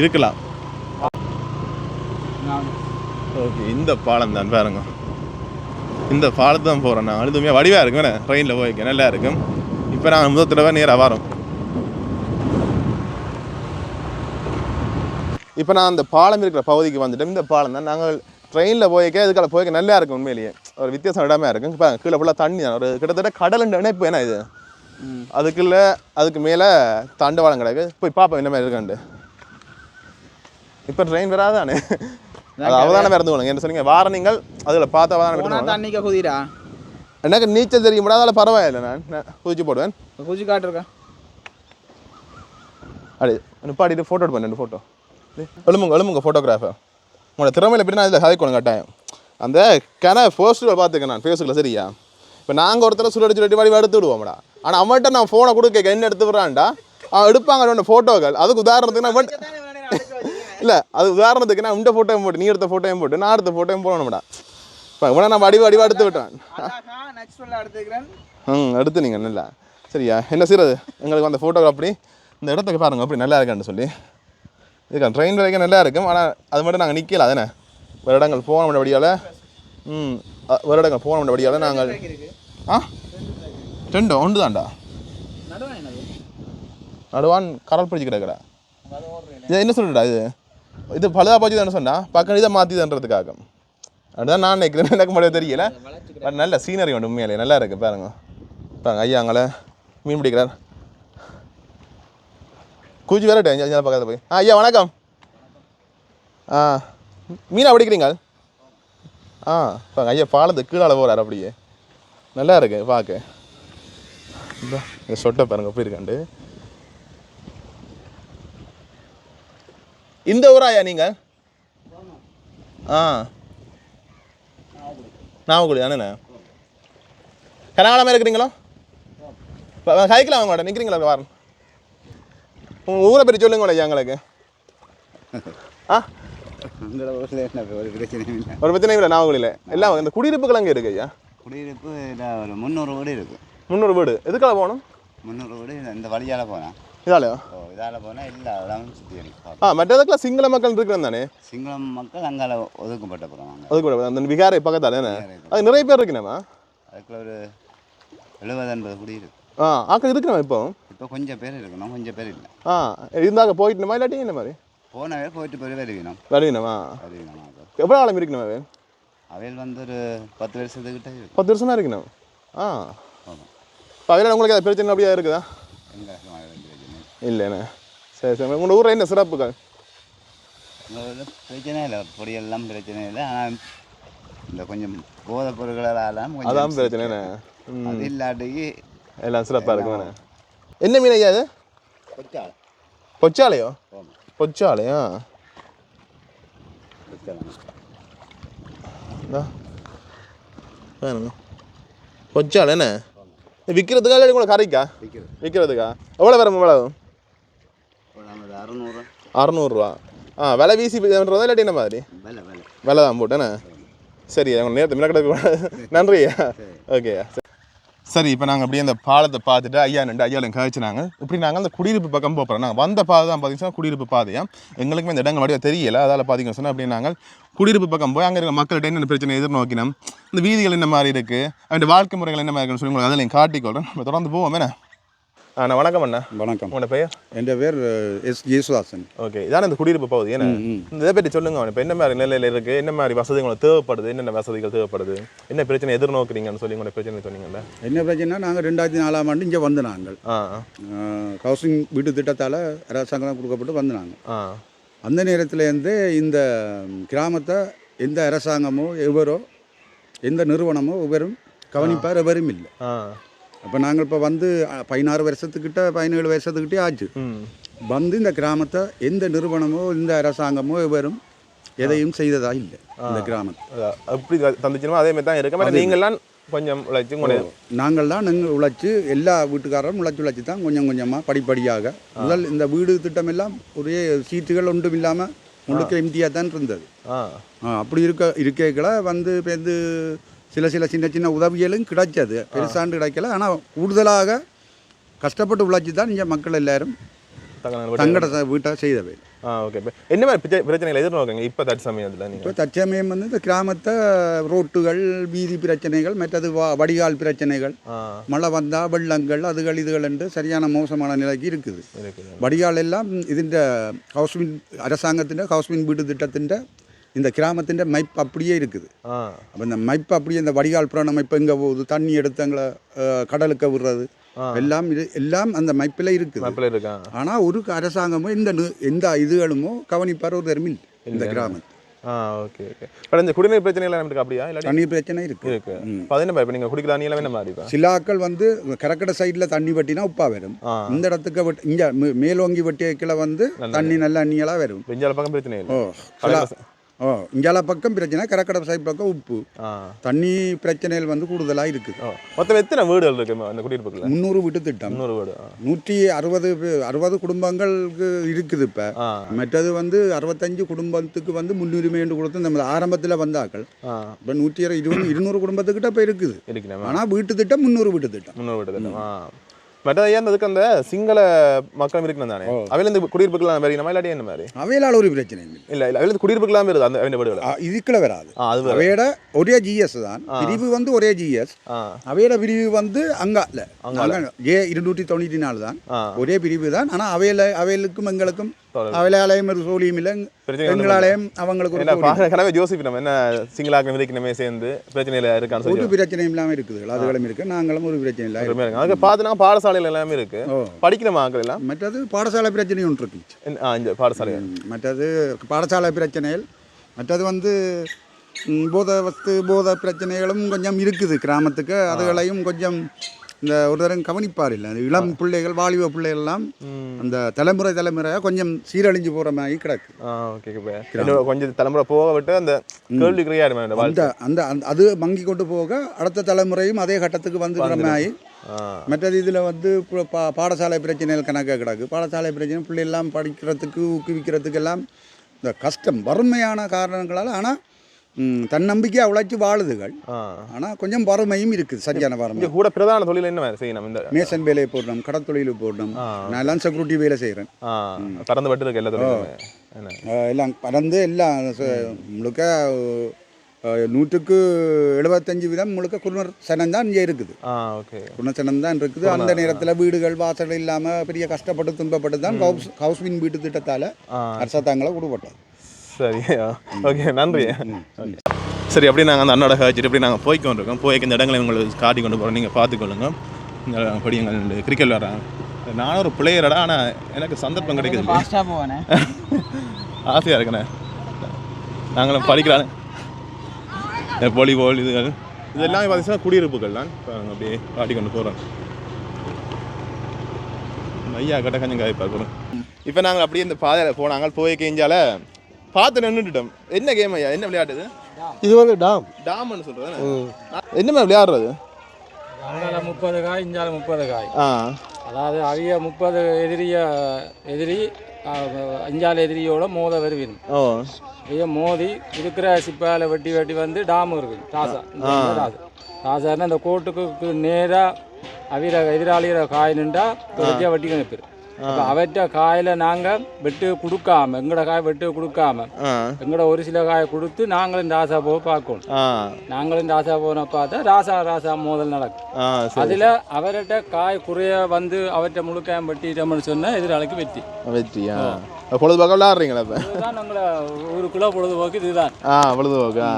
A: இருக்கலாம். ஓகே இந்த பாலம் தான் பாருங்க. இந்த பாலத்து தான் போகிறேன் நான். அழுதுமையாக வடிவாக இருக்கும். ட்ரெயினில் போய்க்க நல்லா இருக்கும். இப்போ நாங்கள் முதல் தடவை நேராக வரோம். இப்போ நான் அந்த பாலம் இருக்கிற பகுதிக்கு வந்துட்டோம். இந்த பாலம் தான் நாங்கள் ட்ரெயினில் போய்க்க இதுக்கால போய்க்க நல்லா இருக்கும். உண்மையிலேயே ஒரு வித்தியாசம் இடமே இருக்கும். இப்போ கீழே ஃபுல்லாக தண்ணி தான். ஒரு கிட்டத்தட்ட கடலுன்ற இணைப்பு என்ன இது. அதுக்குள்ள அதுக்கு மேலே தண்டவாளம் கிடக்கு. போய் பார்ப்போம் என்ன மாதிரி இருக்காண்டு. இப்போ ட்ரெயின் வராதானே அது அவதானம் இறந்து போகணும். என்ன சொன்னீங்க வார நீங்கள் அதில் பார்த்து அவதானம்
E: தண்ணிக்க குதிரா
A: எனக்கு நீச்சல் தெரிய முடியாது. அதில் பரவாயில்லை. நான் குதிச்சு போடுவேன்.
E: குதிச்சு காட்டுருக்கேன்.
A: அப்படி நிப்பாட்டிட்டு ஃபோட்டோ எடுப்பேன். 2 ஃபோட்டோ எழுமுங்க ஃபோட்டோகிராஃபர். உங்களோட திறமையில் எப்படின்னா அதில் கதைக்கணும் கட்டாயம். அந்த ஃபர்ஸ்ட்டு பார்த்துக்கேன் நான் ஃபேஸுக்கில். சரியா இப்போ நாங்கள் ஒருத்தர் சுழடி வாடி எடுத்து விடுவோம்டா. ஆனால் அவன்கிட்ட நான் ஃபோனை கொடுக்க என்ன எடுத்து விட்றான்டா அவன் எடுப்பாங்க 2 ஃபோட்டோக்கள். அதுக்கு உதாரணத்துக்கு நான் இல்லை அது உதாரணத்துக்கு நான் இந்த ஃபோட்டோவும் போட்டு நீ எடுத்த ஃபோட்டோவும் போட்டு நான் எடுத்த ஃபோட்டோவும் போடணும்டா. இப்போ இவனை நான் வடிவா எடுத்து விட்டேன். எடுத்து நீங்கள் நல்லா சரியா என்ன செய்கிறது. எங்களுக்கு அந்த ஃபோட்டோ அப்படி இந்த இடத்துக்கு பாருங்கள் அப்படி நல்லா இருக்கான்னு சொல்லி இருக்கா. ட்ரெயின் வரைக்கும் நல்லா இருக்கும். ஆனால் அது மட்டும் நாங்கள் நிற்கல. அதுனே வேறு இடங்கள் போன முடியால் வேறு இடங்கள் போன முடியால் நாங்கள் 2 ஒன்று தான்டா நடுவான் கடல் பிடிச்சி கிடக்குறா. இது என்ன சொல்லுடா இது இது பழுதா போச்சு தானே சொன்னா பக்கம் இதை மாற்றி தன்றதுக்காக அதுதான் நான் நினைக்கிறேன். எனக்கு மட்டும் தெரியல. பட் நல்ல சீனரி உண்டு உண்மையிலே நல்லா இருக்கு பாருங்க. பாருங்க ஐயா அங்கே மீன் பிடிக்கிறார். கூச்சி வேற பக்கத்தில் போய் ஐயா வணக்கம். மீனா பிடிக்கிறீங்க? பாருங்க ஐயா பாலத்து கீழே போகிறார் அப்படியே நல்லா இருக்கு பார்க்க. இந்த சொட்டை பாருங்க எப்படி இருக்காண்டு. இந்த ஊராயா நீங்க? நாமக்குடி தானே. கனகாலமாக இருக்கிறீங்களோ? கைக்கலாம் வாங்க நிற்கிறீங்களா? வாரம் உங்கள் ஊரை பற்றி சொல்லுங்களா ஐயா எங்களுக்கு.
C: ஒரு பிரச்சனையும் இல்லை.
A: ஒரு பிரச்சனையும் இல்லை நாமக்குடியில். எல்லாம் இந்த குடியிருப்புகள் அங்கே இருக்கு ஐயா.
C: குடியிருப்பு ஒரு 300 வீடு இருக்குது.
A: 300 வீடு. எதுக்காக போகணும்?
C: 300 வீடு இந்த வழியால் போனால்
A: இதாலையா?
C: இதால் போனால் எல்லா இடமும் சுற்றி அடிக்கும்.
A: மற்றதுக்கெல்லாம் சிங்கள மக்கள் இருக்கிறது தானே?
C: சிங்கள மக்கள் அங்கால ஒதுக்கப்பட்ட போகிறாங்க.
A: ஒதுக்கப்பட்ட அந்த விகாரை பக்கத்தால் தானே? அது நிறைய பேர் இருக்குண்ணா.
C: அதுக்குள்ள ஒரு 70-80 குடி இருக்கு.
A: ஆக்கள் இருக்குண்ணா இப்போ?
C: இப்போ கொஞ்சம் பேர் இருக்கணும், கொஞ்சம் பேர் இல்லை.
A: இருந்தாங்க போயிட்டுமா இல்லாட்டி இந்த மாதிரி?
C: போனவே போயிட்டு போய் வருவினோம்.
A: வருவினமா? எவ்வளோ ஆளும் இருக்கணும் அவையல்?
C: அவையல் வந்து ஒரு 10 வருஷத்துக்கிட்ட இருக்கு.
A: 10 வருஷமா இருக்கணும். இப்போ அவையில் உங்களுக்கு பிரச்சனை அப்படியா இருக்குதா? இல்லைண்ணே. சரி சரி. உங்கள் ஊரில் என்ன சிறப்புகள்?
C: உங்கள் ஊரில் பிரச்சனை இல்லை, பொடியெல்லாம் பிரச்சனை இல்லை. ஆனால் இந்த கொஞ்சம் போதைப் பொருட்களால்
A: அதான் பிரச்சனைண்ணே.
C: அது இல்லாட்டிக்கு
A: எல்லாம் சிறப்பாக இருக்குண்ணே. என்ன மீன் ஐயா அது?
C: பொச்சாலை.
A: பொச்சாலையோ? பொச்சாலையா? பொச்சாலைண்ணே. விற்கிறதுக்கா இல்லை உங்களை கரைக்கா? விற்கிறதுக்கா? எவ்வளோ வரும்? எவ்வளோ?
C: 600.
A: 600 விலை வீசி பண்ணுறதா இல்லாட்டி என்ன மாதிரி? விலை தான் போட்டேண்ணே. சரி அவங்க நேரத்தை மிளக்கடை நன்றியா. ஓகேயா. சரி இப்போ நாங்கள் அப்படியே அந்த பாலத்தை பார்த்துட்டு ஐயா நின்று ஐயாவில் கழிச்சுனாங்க. இப்படி நாங்கள் அந்த குடியிருப்பு பக்கம் போகிறோம். நாங்கள் வந்த பாதை தான் பார்த்தீங்கன்னா குடியிருப்பு பாதையாக எங்களுக்குமே இந்த இடங்கள் வழியாக தெரியலை. அதால் பார்த்தீங்கன்னு சொன்னால் அப்படியே நாங்கள் குடியிருப்பு பக்கம் போய் அங்கே இருக்கிற மக்கள்கிட்ட என்னென்ன பிரச்சனை எதிர்நோக்கினோம், இந்த வீதிகள் என்ன மாதிரி இருக்குது, அந்த வாழ்க்கை முறைகள் என்ன மாதிரி இருக்குன்னு சொல்லி உங்களுக்கு அதில் காட்டிக்கொள்கிறேன். நம்ம தொடர்ந்து போவோம். என்ன நான் வணக்கம் அண்ணா.
C: வணக்கம்.
A: உங்களோட பெயர்?
C: என் பேர் எஸ் ஜேசுதாசன்.
A: ஓகே. இதான இந்த குடியிருப்பு பகுதி. ஏன்னா இதை பற்றி சொல்லுங்க. இப்போ என்ன மாதிரி நிலையில் இருக்குது, என்ன மாதிரி வசதிகள் தேவைப்படுது, என்னென்ன வசதிகள் தேவைப்படுது, என்ன பிரச்சனை எதிர்நோக்குறீங்கன்னு சொல்லி உங்களோட பிரச்சனை சொன்னீங்கல்ல.
C: என்ன பிரச்சனைனா நாங்கள் 2004ஆம் ஆண்டு இங்கே வந்து நாங்கள் ஹவுசிங் வீட்டு திட்டத்தால் அரசாங்கம் கொடுக்கப்பட்டு வந்து நாங்கள் அந்த நேரத்துலேருந்து இந்த கிராமத்தை எந்த அரசாங்கமோ எவரோ எந்த நிறுவனமோ எவரும் கவனிப்பார் எவரும் இல்லை. அப்போ நாங்கள் இப்போ வந்து 16 வருஷத்துக்கிட்ட 17 வருஷத்துக்கிட்டே ஆச்சு வந்து இந்த கிராமத்தை எந்த நிறுவனமோ இந்த அரசாங்கமோ எவரும் எதையும் செய்ததா இல்லை. இந்த கிராமத்தை
A: எப்படி தந்துச்சுமோ அதே மாதிரி தான் இருக்கு. நீங்கள்லாம் கொஞ்சம் உழைச்சி
C: நாங்கள் தான் நீங்கள் உழைச்சி எல்லா வீட்டுக்காரரும் உழைச்சி தான் கொஞ்சம் கொஞ்சமாக படிப்படியாக முதல் இந்த வீடு திட்டம் எல்லாம் ஒரே சீட்டுகள் ஒன்றும் இல்லாமல் முழுக்க எம்டியாக தான் இருந்தது. அப்படி இருக்கைகளை வந்து இப்போ வந்து சில சின்ன சின்ன உதவிகளும் கிடைச்சது, பெருசாண்டு கிடைக்கல. ஆனால் கூடுதலாக கஷ்டப்பட்டு உழைச்சி தான் இங்கே மக்கள் எல்லாரும் தங்கட வீட்டை செய்தவை.
A: ஓகே. என்ன மாதிரி பிரச்சனைகள் எதிர்நோக்குங்க இப்போ தற்சமயத்தில்?
C: இப்போ தற்சமயம் வந்து இந்த கிராமத்தை ரோட்டுகள், வீதி பிரச்சனைகள், மற்றது வடிகால் பிரச்சனைகள், மழை வந்தால் வெள்ளங்கள், அதுகள் இதுகள் என்று சரியான மோசமான நிலைக்கு இருக்குது. வடிகால் எல்லாம் இதுன்ற ஹவுஸ்மின் அரசாங்கத்தின் ஹவுஸ்மின் வீட்டு திட்டத்தின் இந்த கிராமத்தின் மைப் அப்படியே இருக்குது. அப்போ இந்த மைப் அப்படியே இந்த வடிகால் புராண மைப்பு எங்கே போகுது, தண்ணி எடுத்து எங்களை கடலுக்கு விடுறது எல்லாம் எல்லாம் அந்த மைப்பில் இருக்குது. ஆனால் ஒரு அரசாங்கமோ எந்த இதுகளுமோ கவனிப்பார் ஒரு தருமில் இந்த கிராமத்தை.
A: Okay okay. இந்த குடிநீர் பிரச்சனைகள் நமக்கு அப்படியா? இல்லை
C: தண்ணீர் பிரச்சனை இருக்குது.
A: இப்போ நீங்கள் குடிக்கிற தண்ணியெல்லாம் என்ன மாதிரி?
C: சிலாக்கள் வந்து கரக்கடை சைடில் தண்ணி வெட்டினா உப்பா வரும். இந்த இடத்துக்கு இங்கே மேலோங்கி வெட்டியக்கில் வந்து தண்ணி நல்ல அண்ணியெல்லாம் வரும்.
A: பெஞ்சால பக்கம் பிரச்சனை இல்லை.
C: இங்கால பக்கம் பிரச்சனை, கரக்கடை சைட் பக்கம் உப்பு தண்ணி பிரச்சனைகள் வந்து கூடுதலாக இருக்குது.
A: மொத்தம் எத்தனை வீடுகள் இருக்கு அந்த குடியிருப்புக்குள்ள? 300
C: வீட்டு திட்டம்.
A: 300 வீடு.
C: 160 குடும்பங்களுக்கு இருக்குது. இப்போ மற்றது வந்து 65 குடும்பத்துக்கு வந்து முன்னுரிமை என்று கொடுத்து நம்ம ஆரம்பத்தில் வந்தாக்கள். இப்போ 120-200 குடும்பத்துக்கிட்ட இப்போ இருக்குது. ஆனால் வீட்டு திட்டம் 300 வீட்டு திட்டம்.
A: 300 வீட்டு திட்டம். மற்ற ஏன் அதுக்கு அந்த சிங்கள மக்கள் இருக்கணும் தானே, அவையில இந்த குடியிருப்புக்கெல்லாம் வேறு நம்ம இல்லாட்டி என்ன மாதிரி?
C: அவையிலால் ஒரு பிரச்சனை
A: இல்லை இல்லை அவையில குடியிருப்புக்கெல்லாம் வருது அந்த வீடுகள்
C: இதுக்குள்ள வராது. அவையோட ஒரே ஜிஎஸ் தான், பிரிவு வந்து ஒரே ஜிஎஸ். அவையோட பிரிவு வந்து அங்கே இல்லை, J294 தான் ஒரே பிரிவு தான். ஆனால் அவையிலுக்கும் எங்களுக்கும் அவளாலையும் ஒரு சோழியும் இல்லை, எங்களாலையும் அவங்களுக்கு ஒரு சோழியும்
A: கலவை யோசிப்போம் என்ன சிங்களாக விதைக்கணுமே சேர்ந்து பிரச்சனையில் இருக்கான்னு
C: ஒரு
A: சொல்லி
C: பிரச்சனையும் இல்லாமல் இருக்குது. அதுகளும் இருக்குது, நாங்களும் ஒரு பிரச்சனை இல்லை.
A: அதுக்கு பார்த்துனா பாடசாலையில் எல்லாமே இருக்கு படிக்கிற மக்கள் எல்லாம்.
C: மற்றது பாடசாலை பிரச்சனையும் ஒன்று இருக்கு.
A: இந்த பாடசாலை
C: மற்றது பாடசாலை பிரச்சனைகள், மற்றது வந்து போத பிரச்சனைகளும் கொஞ்சம் இருக்குது கிராமத்துக்கு. அதுகளையும் கொஞ்சம் இந்த ஒரு தரம் கவனிப்பார் இல்லை. அந்த இளம் பிள்ளைகள், வாலிப பிள்ளைகள் எல்லாம் அந்த தலைமுறையாக கொஞ்சம் சீரழிஞ்சு போகிற மாதிரி கிடக்கு.
A: கொஞ்சம் தலைமுறை போக விட்டு அந்த கேள்வி
C: அந்த அந்த அது மங்கி கொண்டு போக அடுத்த தலைமுறையும் அதே கட்டத்துக்கு வந்துடுற மாதிரி. மற்றது இதில் வந்து பாடசாலை பிரச்சனைகள் கணக்காக கிடக்கு. பாடசாலை பிரச்சனை பிள்ளைகள்லாம் படிக்கிறதுக்கு ஊக்குவிக்கிறதுக்கு எல்லாம் இந்த கஷ்டம், வறுமையான காரணங்களால். ஆனால் தன்னம்பிக்கையாக உழைச்சி வாழுதுகள். ஆனால் கொஞ்சம் வறுமையும் இருக்குது, சரியான வறுமை.
A: கூட பிரதான தொழில் என்ன செய்யணும்? இந்த
C: மேசன் வேலையை போடணும், கடத்தொழில் போடணும். நான் எல்லாம் செக்யூரிட்டி வேலை செய்கிறேன்.
A: பறந்து பட்டு இருக்கு எல்லா தொழிலும்
C: எல்லாம் பறந்து எல்லாம் முழுக்க 100% முழுக்க குருணர் சனம் தான் இங்கே இருக்குது. குருணர் சனம் தான் இருக்குது. அந்த நேரத்தில் வீடுகள் வாசல் இல்லாமல் பெரிய கஷ்டப்பட்டு துன்பப்பட்டு தான் ஹவுஸ்வின் வீட்டு திட்டத்தால் அரசாங்கங்களை விடுபட்டது.
A: சரியா, ஓகே, நன்றி. சரி, அப்படி நாங்கள் அந்த அண்ணோட கழிச்சிட்டு இப்படி நாங்கள் போய்க்கொண்டிருக்கோம். போய்க்கு இந்த இடங்களை உங்களுக்கு காட்டி கொண்டு போகிறோம், நீங்கள் பார்த்துக்கொள்ளுங்க. இந்த படி எங்கள் கிரிக்கெட் விளாட்றாங்க. நானும் ஒரு பிளேயரடா, ஆனால் எனக்கு சந்தர்ப்பம் கிடைக்குது. ஆசையாக இருக்குண்ணே. நாங்களும் படிக்கிறாங்க வாலிபால் இதுகள் இதெல்லாம் பார்த்தீங்கன்னா குடியிருப்புகள் தான். அப்படியே காட்டி கொண்டு போகிறோம். ஐயா கட்ட கொஞ்சம் காய்ப்பா கூட. இப்போ நாங்கள் அப்படியே இந்த பாதையில் போனாங்க, போய் கேஞ்சால பார்த்து நின்றுட்டோம். என்ன கேம் ஐயா, என்ன விளையாட்டுது
F: இது? வந்து
A: டாம்னு சொல்கிறது. என்னமே விளையாடுறது?
B: 30 காய், இஞ்சால 30 காய். அதாவது அவிய 30 எதிரி அஞ்சால எதிரியோட மோத வருவின். ஐயா மோதி இருக்கிற சிப்பால வெட்டி வந்து டாம் இருக்குது. ராசாருன்னா அந்த கோட்டுக்கு நேராக எதிராளிகிற காய் நின்றா தொடர்ச்சியாக வெட்டி கணிப்பிரு. அப்போ அவற்ற காயில் நாங்கள் வெட்டு கொடுக்காம, எங்களோட காய் வெட்டு கொடுக்காம எங்களோட ஒரு சில காயை கொடுத்து நாங்களும் இந்த ராசா போக பார்க்கணும். நாங்களும் இந்த ராசா போன பார்த்தா ராசா மோதல் நடக்கும். அதில் அவர்கிட்ட காய் குறைய வந்து அவற்றை முழுக்காயம் வெட்டிட்டோம்னு சொன்னால் எதிராளிக்கு வெற்றியா
A: பொழுதுபோக்க விளையாடுறீங்களா? இப்போ
B: இதுதான் எங்களை ஊருக்குள்ள பொழுதுபோக்கு. இதுதான்
A: பொழுதுபோக்கா.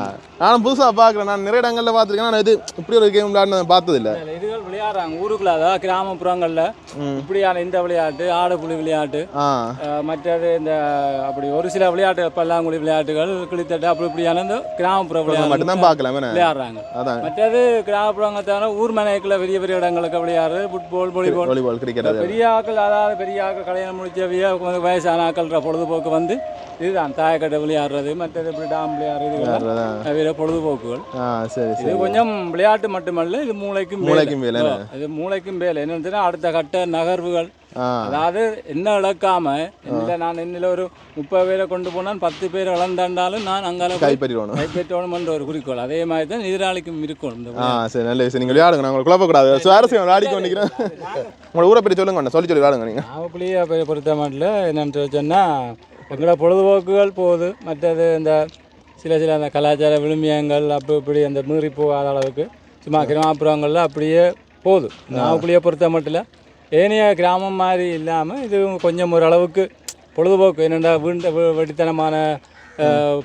A: நானும் புதுசாக பார்க்குறேன். நான் நிறைய இடங்களில் பார்த்துருக்கேன். நான் இது இப்படி ஒரு கேம் விளையாடுனது பார்த்ததில்லை.
B: இதுகள் விளையாடுறாங்க ஊருக்குள்ள, அதாவது கிராமப்புறங்களில் இப்படியான இந்த விளையாட்டு, ஆடுபுலி விளையாட்டு, மற்றது இந்த அப்படி ஒரு சில விளையாட்டு, பல்லாங்குழி விளையாட்டுகள், கிளித்தட்டு, அப்படி இப்படியான இந்த கிராமப்புற விளையாட்டு
A: மட்டும்தான் பார்க்கலாம்
B: விளையாடுறாங்க. மற்றது கிராமப்புறங்களை ஊர் மனைக்குள்ள பெரிய பெரிய இடங்களுக்கு விளையாடுறது ஃபுட்பால், வாலிபால், கிரிக்கெட். பெரிய ஆக்கள், அதாவது பெரிய ஆக்கள் கல்யாணம் முடிச்சவைய வயசான ஆக்கள் பொழுதுபோக்கு வந்து இதுதான் தாயக்கட்டை விளையாடுறது, மற்றது இப்படி டாம் விளையாடுறது பொழுதுபோக்குகள். இது கொஞ்சம் விளையாட்டு மட்டுமல்ல, இது மூளைக்கும் வேலை. இது மூளைக்கும் வேலை. என்னன்னு அடுத்த கட்ட நகர்வுகள், அதாவது என்ன இழக்காம நான் என்னில் ஒரு 30 பேரை கொண்டு போனால் 10 பேர் இழந்தாண்டாலும் நான் அங்கால கைப்பற்றணும் என்ற ஒரு குறிக்கோள். அதே மாதிரி தான் எதிராளிக்கும் இருக்கணும்.
A: சரி, நல்ல விஷயம். நீங்கள் விளையாடுங்க, நாங்கள் குழப்பக்கூடாது. சுவாரஸ்யம் விளையாடிக்க வேண்டிக்கிறேன். உங்களை ஊரை பற்றி சொல்லுங்க, சொல்லி விளையாடுங்க. நீங்கள்
B: நாவக்குழியை பொறுத்த மாட்டில் என்னென்னு சொன்னால் எங்களோட பொழுதுபோக்குகள் போகுது. மற்றது இந்த சில அந்த கலாச்சார விழுமியங்கள் அப்படி இப்படி அந்த மீறி போகாத அளவுக்கு சும்மா கிராமப்புறங்களில் அப்படியே போகுது. நாவக்குழியை பொறுத்த மட்டும் ஏனைய கிராமம் மாதிரி இல்லாமல் இது கொஞ்சம் ஓரளவுக்கு பொழுதுபோக்கு என்னென்னா வெடித்தனமான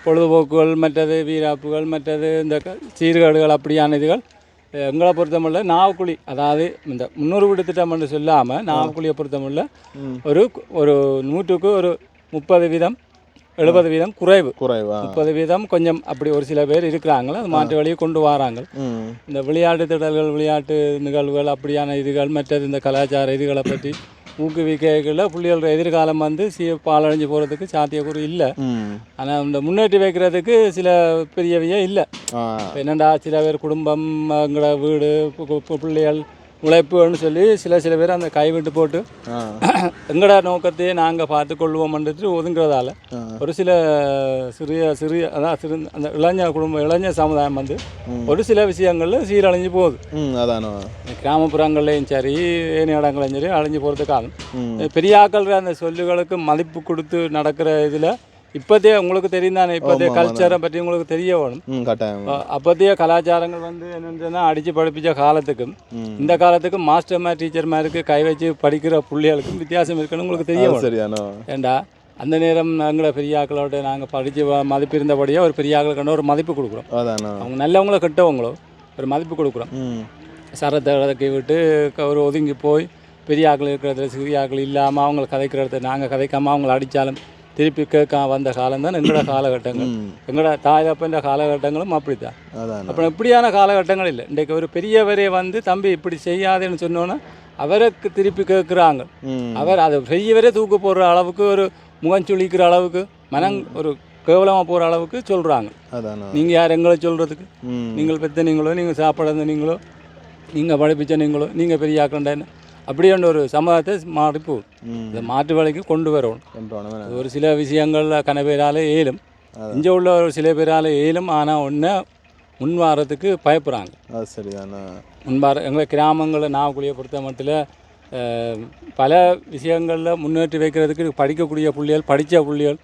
B: பொழுதுபோக்குகள், மற்றது வீராப்புகள், மற்றது இந்த சீர்கேடுகள் அப்படியான இதுகள் எங்களை பொறுத்தமல்ல. நாவக்குழி, அதாவது இந்த 300 வீடு திட்டம் என்று சொல்லாமல் நாவக்குழியை பொறுத்தமல்ல ஒரு 100க்கு ஒரு 30% 70% குறைவு. 30% கொஞ்சம் அப்படி ஒரு சில பேர் இருக்கிறாங்களோ, அது மாற்று வழியை கொண்டு வராங்க. இந்த விளையாட்டு திடல்கள், விளையாட்டு நிகழ்வுகள் அப்படியான இதுகள், மற்றது இந்த கலாச்சார இதுகளை பற்றி ஊக்குவிக்கல பிள்ளைகளோட எதிர்காலம் வந்து பாலடைஞ்சு போகிறதுக்கு சாத்தியக்கூறு இல்லை. ஆனால் இந்த முன்னேற்றி வைக்கிறதுக்கு சில பெரியவையே இல்லை. என்னென்னா சில பேர் குடும்பம், எங்களோட வீடு, பிள்ளைகள், உழைப்புன்னு சொல்லி சில பேர் அந்த கைவிட்டு போட்டு எங்களோட நோக்கத்தையே நாங்கள் பார்த்துக்கொள்வோம்ன்றது ஒதுங்கிறதால ஒரு சில சிறிய அதான் அந்த இளைஞர் சமுதாயம் வந்து ஒரு சில விஷயங்கள்ல சீரழிஞ்சு போகுது. கிராமப்புறங்கள்லையும் சரி, ஏனைய இடங்களையும் சரி அழிஞ்சு போகிறதுக்காக பெரிய ஆக்கள் அந்த சொல்லுகளுக்கு மதிப்பு கொடுத்து நடக்கிற இதில் இப்போதே உங்களுக்கு தெரியும் தானே, இப்போதைய கல்ச்சரை பற்றி உங்களுக்கு தெரிய வேணும். அப்போதைய கலாச்சாரங்கள் வந்து என்னென்னா அடித்து படிப்பிச்ச காலத்துக்கும் இந்த காலத்துக்கும் மாஸ்டர் மாதிரி டீச்சர் மாதிரிக்கு கை வச்சு படிக்கிற பிள்ளைகளுக்கும் வித்தியாசம் இருக்குன்னு உங்களுக்கு தெரிய வேணும். ஏண்டா அந்த நேரம் எங்களை பெரியாக்களோட நாங்கள் படித்து மதிப்பு இருந்தபடியாக ஒரு பெரியாக்களுக்கு ஒரு மதிப்பு கொடுக்குறோம்.
A: அதாண்ணா.
B: அவங்க நல்லவங்களோ கெட்டவங்களோ ஒரு மதிப்பு கொடுக்குறோம். சரத்தை விளக்கி விட்டு ஒரு ஒதுங்கி போய் பெரியாக்கள் இருக்கிற சிறியாக்கள் இல்லாமல் அவங்கள கதைக்கிற இடத்த நாங்கள் கதைக்காமல் அவங்கள அடித்தாலும் திருப்பி கேட்க வந்த காலம் தான் எங்களோட காலகட்டங்கள். எங்களோட தாயப்பன்ற காலகட்டங்களும் அப்படித்தான். அப்புறம் இப்படியான காலகட்டங்கள் இல்லை. இன்றைக்கு ஒரு பெரியவரே வந்து தம்பி இப்படி செய்யாதேன்னு சொன்னோன்னா அவருக்கு திருப்பி கேட்குறாங்க. அவர் அதை பெரியவரே தூக்கு போடுற அளவுக்கு ஒரு முகஞ்சுளிக்கிற அளவுக்கு ஒரு கேவலமாக போகிற அளவுக்கு சொல்கிறாங்க. நீங்கள் யார் எங்களை சொல்கிறதுக்கு? நீங்கள் பெற்ற நீங்களோ, நீங்கள் சாப்பிட நீங்களோ, நீங்கள் படிப்பிச்ச நீங்களோ, நீங்கள் பெரிய ஆக்கண்டேன்னு அப்படின்ற ஒரு சமூகத்தை மாறிப்போ இந்த மாற்று வேலைக்கு கொண்டு வரணும். ஒரு சில விஷயங்களில் கன பேரால் ஏலும், இங்கே உள்ள ஒரு சில பேரால் ஏலும். ஆனால் ஒன்று முன்வாரத்துக்கு பயப்படுறாங்க. அது சரிதானா? முன்வார எங்கள் கிராமங்களில் நாவக்குழியை பொறுத்த மட்டும் பல விஷயங்களில் முன்னேற்றி வைக்கிறதுக்கு படிக்கக்கூடிய புள்ளிகள், படித்த புள்ளிகள்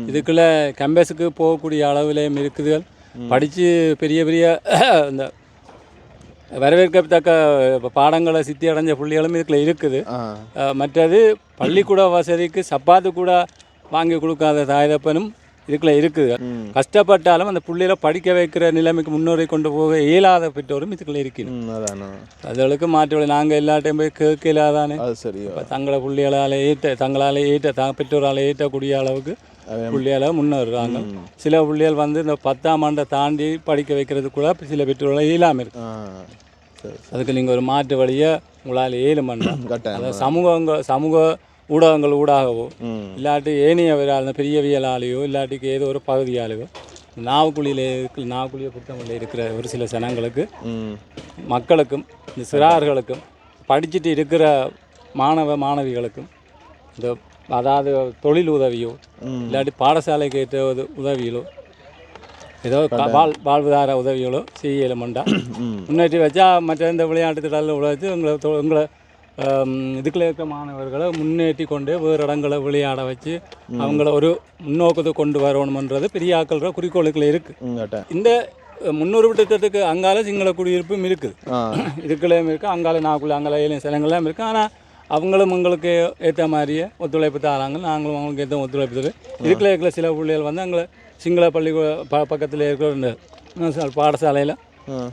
B: இதுக்குள்ள கேம்பஸுக்கு போகக்கூடிய அளவிலையும் இருக்குதுகள். படித்து பெரிய பெரிய இந்த வரவேற்கத்தக்க பாடங்களை சித்தி அடைஞ்ச புள்ளிகளும் இதுக்குள்ள இருக்குது. மற்றது பள்ளிக்கூட வசதிக்கு சப்பாத்து கூட வாங்கி கொடுக்காத தாயதப்பனும் இதுக்குள்ள இருக்குது. கஷ்டப்பட்டாலும் அந்த புள்ளியில படிக்க வைக்கிற நிலைமைக்கு முன்னோரை கொண்டு போக இயலாத பெற்றோரும் இதுக்குள்ள இருக்குது. அதுகளுக்கு மாற்று நாங்கள் எல்லாட்டையும் போய் கேட்கலாதானே. தங்களை தங்களால் ஏற்ற பெற்றோரால் ஏற்றக்கூடிய அளவுக்கு புள்ளியால் முன்னேறுறாங்க. சில புள்ளிகள் வந்து இந்த 10ஆம் ஆண்டை தாண்டி படிக்க வைக்கிறது கூட சில பெற்றோர்கள் இயலாமல் இருக்கு. அதுக்கு நீங்கள் ஒரு மாற்று வழியை உங்களால் ஏழுமண்டா அதாவது சமூக ஊடகங்கள் ஊடாகவோ இல்லாட்டி ஏனையவரால் பெரியவியலாலேயோ இல்லாட்டிக்கு ஏதோ ஒரு பகுதியாலேயோ நாவக்குழியை புத்தகங்களில் இருக்கிற ஒரு சில சனங்களுக்கு மக்களுக்கும் இந்த சிறார்களுக்கும் படிச்சுட்டு இருக்கிற மாணவிகளுக்கும் இந்த அதாவது தொழில் உதவியோ இல்லாட்டி பாடசாலைக்கு ஏற்ற உதவிகளோ ஏதோ வாழ்வாதார உதவிகளோ செய்யலுமெண்டா முன்னேற்றி வச்சா மற்ற இந்த விளையாட்டு திட்டத்தில் உழைச்சி எங்களை இதுக்குள்ள இருக்க மாணவர்களை முன்னேற்றி கொண்டு வேறு இடங்களை விளையாட வச்சு அவங்கள ஒரு முன்னோக்கத்தை கொண்டு வரணுமன்றது பெரிய ஆக்கள குறிக்கோளுக்குள்ள இருக்குது. இந்த முன்னூறு திட்டத்துக்கு அங்கால சிங்கள குடியிருப்பும் இருக்குது, இதுக்குள்ளேயும் இருக்குது, அங்கால நாக்குள்ள அங்கால ஏழு சிலங்கள்லாம் இருக்குது. ஆனால் அவங்களும் உங்களுக்கு ஏற்ற மாதிரியே ஒத்துழைப்பு தராங்க, நாங்களும் அவங்களுக்கு ஏற்ற ஒத்துழைப்பு தரு. இதுக்குள்ள இருக்கிற சில பிள்ளைகள் வந்து அங்கே சிங்கள பள்ளி பக்கத்தில் இருக்கிற இந்த பாடசாலையில்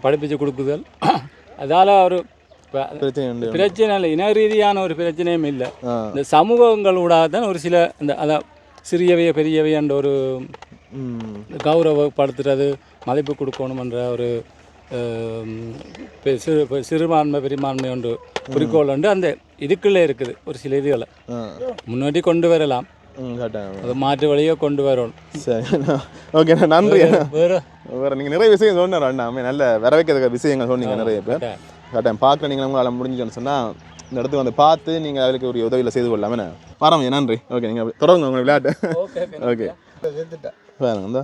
B: படிப்பிச்சு கொடுக்குதல். அதால் ஒரு பிரச்சனை இல்லை, இன ரீதியான ஒரு பிரச்சனையும் இல்லை. இந்த சமூகங்களூடாக தான் ஒரு சில இந்த அதான் சிறியவைய பெரியவையன்ற ஒரு கௌரவப்படுத்துறது மதிப்பு கொடுக்கணுமன்ற ஒரு சிறுபான்மை பெரும்பான்மை ஒன்று குறிக்கோள் உண்டு. அந்த இதுக்குள்ளே இருக்குது ஒரு சில இதுகளை முன்னாடி கொண்டு வரலாம், அது மாற்று வழியை கொண்டு வரணும்.
A: சரி, ஓகே, நன்றி. வேறு நீங்கள் நிறைய விஷயம் சொன்னார் அண்ணாமே, நல்ல வர வைக்கிறதுக்கு விஷயங்கள் சொன்னீங்க நிறைய பேர். கரெக்டாக பார்க்க நீங்கள் உங்களால் முடிஞ்சுன்னு சொன்னால் இந்த இடத்துக்கு வந்து பார்த்து நீங்கள் அதுக்கு ஒரு உதவியில் செய்து கொள்ளலாமே. வரோம், நன்றி. ஓகே, நீங்கள் தொடருங்க உங்கள் விளையாட்டு. ஓகே, பாருங்க, இந்த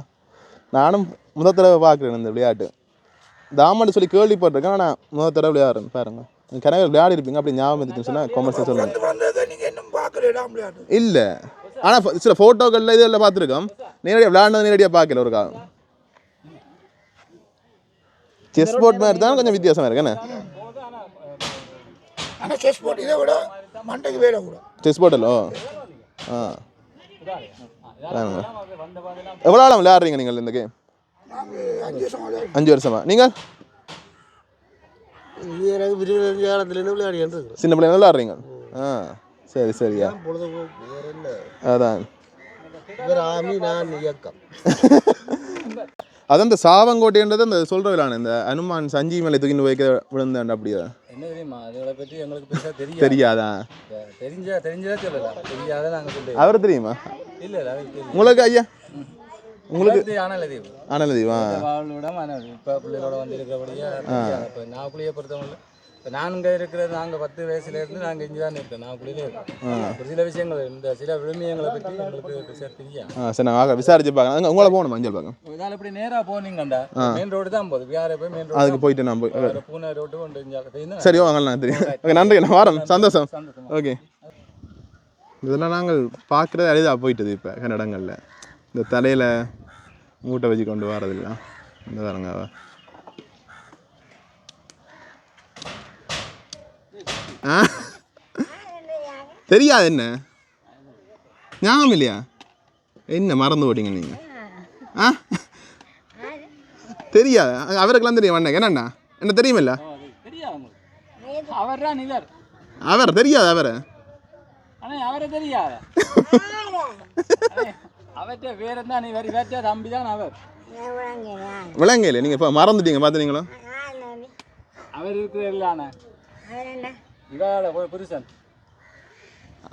A: நானும் முதல் தடவை பார்க்குறேன் இந்த விளையாட்டு. தாமன்னு சொல்லி கேள்விப்பட்டிருக்கேன், ஆனால் முதல் தடவை விளையாடுறேன். பாருங்க, கனவே விளையாடி இருப்பீங்க, அப்படி ஞாபகம் இருந்துச்சுன்னு சொன்னால் காமெண்ட்ஸில் சொல்லுங்கள். இல்லை, ஆனால் சில ஃபோட்டோக்களில் இதெல்லாம் பார்த்துருக்கோம், நேரடியாக விளையாடுறது நேரடியாக பார்க்கல. ஒரு காலம் செஸ் போர்ட் மாதிரி தான் கொஞ்சம் வித்தியாசமாக இருக்குண்ணே. செஸ் போர்ட்டலோ எவ்வளோ ஆழம் விளையாடுறீங்க நீங்கள் இந்த கேம்? 5 வருஷமா? நீங்கள் சின்ன பிள்ளைங்க விளையாடுறீங்க? சரி சரியா, அதான் அதான் இந்த சாவங்கோட்டைன்றது அந்த சொல்கிற விளையாடு இந்த அனுமான் சஞ்சி மேலே தூக்கிட்டு வைக்க விழுந்தாண்ட. அப்படியா? என்ன தெரியுமா, அதை பற்றி எங்களுக்கு தெரியாதா? தெரிஞ்சதா சொல்லலாம், தெரியாத நாங்கள் சொல்லி. அவர் தெரியுமா? இல்லை, உங்களுக்கு ஐயா உங்களுக்கு ஆனலதீவா இப்போ பிள்ளைகளோட வந்து இருக்கிறபடியா. இப்போ நாக்குழியை பொறுத்தவங்க இப்போ நாங்கள் இருக்கிறது, நாங்கள் 10 வயசுலேருந்து நாங்கள் இங்கே தான் இருக்கோம், நாக்குழியிலே இருக்கோம். ஒரு சில விஷயங்கள் இந்த சில விழுமியங்களை பற்றி எங்களுக்கு தெரியும். சரி, நாங்கள் விசாரிச்சு பார்க்கலாம். உங்களை போகணும் மஞ்சள் பார்க்க இதனால் இப்படி நேராக போனீங்கண்டா மெயின் ரோடு தான் போகுது. வேற போய் மெயின் ரோடு அதுக்கு போயிட்டு நான் போய் பூனை ரோட்டு கொண்டு. சரி, வாங்கலாம், தெரியும். ஓகே, நன்றி, நான் வரேன். சந்தோஷம். ஓகே, இதெல்லாம் நாங்கள் பார்க்குறது அரிதாக போயிட்டுது இப்போ கன்னடங்களில். இந்த தலையில் மூட்டை வச்சு கொண்டு வரதில்ல. இந்த வரங்க தெரியாது, என்ன ஞாபகம் இல்லையா? என்ன மறந்து ஓட்டிங்க நீங்கள் ஆ தெரியாது அவருக்கெல்லாம் தெரியும் அண்ணன் என்னண்ணா என்ன தெரியுமில்ல
B: அவர் தான் இவர்
A: அவர் தெரியாது அவரை
B: ஆனால் அவரை தெரியாது அவர்கிட்ட வேற தான் இவர் இவர்கிட்ட தம்பி தான் அவர்
A: விளங்கையில் நீங்கள் இப்போ மறந்துட்டீங்க பார்த்துனீங்களோ
B: அவர் இருக்கிற இவாட புருஷன்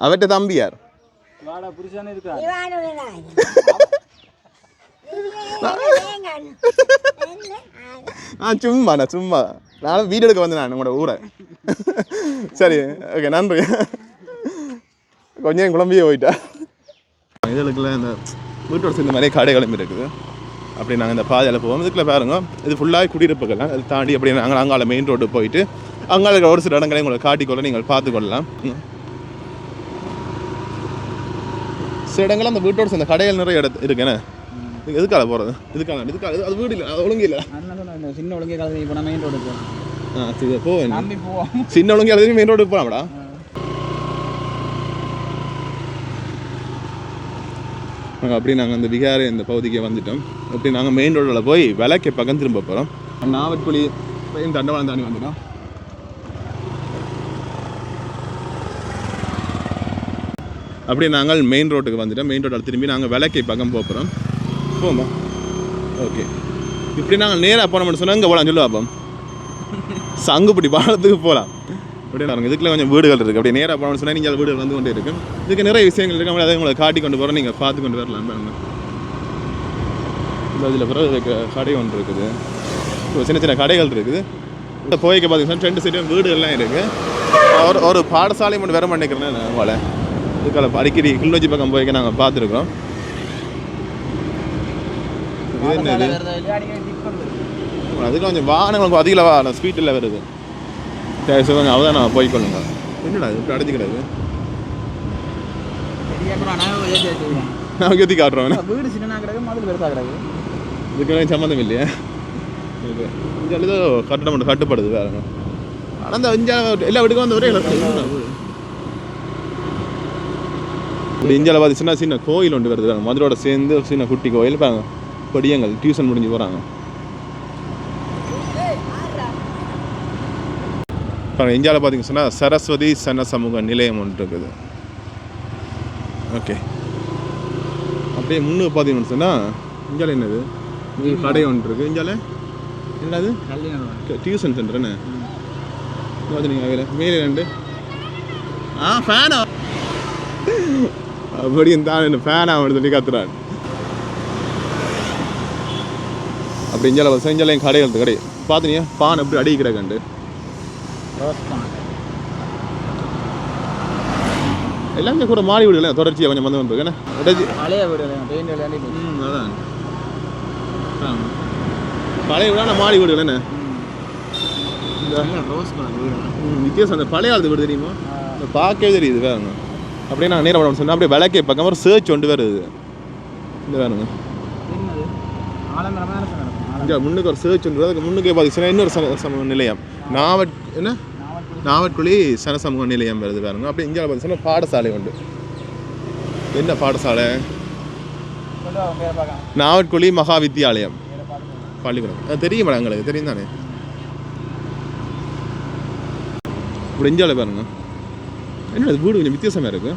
A: அவர்கிட்ட தம்பி யார்
B: இவாட புருஷன் இருக்கிறார்
A: சும்மா நானும் வீடு எடுக்க வந்தேன் நான் உங்களோட ஊரை சரி ஓகே நன்றி கொஞ்சம் குழம்பியே போயிட்டா இதுக்குள்ள இந்த வீட்டோட சேர்ந்த நிறைய கடைகளும் இருக்குது அப்படி நாங்கள் இந்த பாதையில் போவோம் இதுக்குள்ள பாருங்க இது ஃபுல்லாக குடியிருப்புகள் அது தாண்டி அப்படி நாங்கள் அங்கால மெயின் ரோடு போயிட்டு அங்கால இருக்கிற ஒரு சில இடங்களை உங்களை காட்டிக்கொள்ள நீங்கள் பார்த்துக்கொள்ளலாம் சில இடங்கள் அந்த வீட்டோட சேர்ந்த கடைகள் நிறைய இருக்குண்ணே எதுக்கால போகிறது இதுக்கால அது வீடு இல்லை அது ஒழுங்கு இல்லை
E: சின்ன ஒழுங்கே காலத்தில் இப்போ மெயின் ரோடு
A: சரி போவேன்
E: நம்பி போவோம்
A: சின்ன ஒழுங்கு எழுதி மெயின் ரோடு போகலாம்டா அப்படி நாங்கள் அந்த விகாரை இந்த பகுதிக்கு வந்துட்டோம் அப்படி நாங்கள் மெயின் ரோடில் போய் விலைக்கு பக்கம் திரும்ப போகிறோம் நாவட்குழி தண்டவாளம் தாண்டி வந்துட்டோம் அப்படி நாங்கள் மெயின் ரோட்டுக்கு வந்துட்டோம் மெயின் ரோட்டில் திரும்பி நாங்கள் விலைக்கு பக்கம் போகிறோம் போமா ஓகே இப்படி நாங்கள் நேராக போனோம்னு சொன்னால் இங்கே போகலாம் சொல்லுவா அப்போ சங்குப்பட்டி பாலத்துக்கு போகலாம் அப்படியே நாங்கள் இதுக்குள்ள கொஞ்சம் வீடுகள் இருக்குது அப்படி நேராக போனோம்னு சொன்னால் நீங்கள் வீடுகள் வந்து கொண்டே இருக்கும் இதுக்கு நிறைய விஷயங்கள் இருக்குது அதை உங்களை காட்டி கொண்டு போகிறோம் நீங்கள் பார்த்து கொண்டு வரலாம் இந்த இதில் பிறகு கடை ஒன்று இருக்குது சின்ன சின்ன கடைகள் இருக்குது இந்த போய்க்க பார்த்தீங்கன்னா 2 சைடும் வீடுகள்லாம் இருக்குது ஒரு பாடசாலை மட்டும் வர மாட்டேங்கிறேன் உங்களை இதுக்கால அடிக்கடி கிளிநொச்சி பக்கம் போய்க்க நாங்கள் பார்த்துருக்கோம் அதுக்கு கொஞ்சம் வாகனங்களுக்கு அதிக ஸ்பீட்டில் வருது சரி சொல்லுங்க அவதான் நான் போய்க்கொள்ளுங்க என்னடா இது அடைஞ்சு கிடையாது நான் கத்தி காட்டுறோம்
E: வீடு சின்ன கிடக்கு மாதிரி பெருசாக கிடக்கு
A: இதுக்கு சம்மந்தம் இல்லையா இங்கே ஏதோ கட்டணம் மட்டும் கட்டுப்படுது வேறு ஆனால் இந்த எல்லா வீட்டுக்கும் வந்து ஒரே இப்படி இந்தியாவில் பார்த்து சின்ன சின்ன கோயில் ஒன்று வருது மதுரோட சேர்ந்து சின்ன குட்டி கோயில் பாருங்க படியங்கள் டியூஷன் முடிஞ்சு போகிறாங்க பாருங்கள் இந்தியாவில் பார்த்தீங்கன்னு சொன்னால் சரஸ்வதி சன சமூக நிலையம் ஒன்று இருக்குது ஓகே அப்படியே முன்னுக்கு பார்த்தீங்கன்னு சொன்னால் இந்தியாவில் என்னது கடை ஒன்று இருக்குது இந்தியாவில் என்னது டியூஷன் சென்டர் என்ன பார்த்துனீங்க மேலே 2 ஃபேனா அப்படியும் தான் என்ன ஃபேனாக சொல்லி கத்துறான் அப்படி இஞ்சால செஞ்சாலையும் கடைகள் கடை பார்த்துனியா பான் எப்படி அடிக்கிற கண்டு எல்லாமே கூட மாடி வீடுகளே தொடர்ச்சியாக கொஞ்சம் வந்து வந்துருக்கு
E: பழைய வீடு
A: அதான் பழைய வீடான மாடி வீடுகள் என்ன வித்தியாசம் அந்த பழைய ஆளுது வீடு தெரியுமா பார்க்கவே தெரியுது வேறுங்க அப்படியே நான் நேரம் சொன்னேன் அப்படியே விளக்கே பக்கம் ஒரு சர்ச் ஒன்று வருது இந்த வேணுங்க முன்னுக்கு ஒரு சர்ச் ஒன்று அதுக்கு முன்னுக்கே பார்த்தீங்கன்னா இன்னொரு சமூக நிலையம் நாவட்குழி சனசமூக நிலையம் வருது வேணுங்க அப்படி இங்கே பார்த்தீங்கன்னா பாடசாலை உண்டு என்ன பாடசாலை நாவட்குழி மகா வித்தியாலயம் பள்ளிக்கூடம் அது தெரியும் மேடம் எங்களுக்கு தெரியும் தானே இப்படி இந்தியாவில் பாருங்க என்ன வீடு கொஞ்சம் வித்தியாசமாக இருக்கு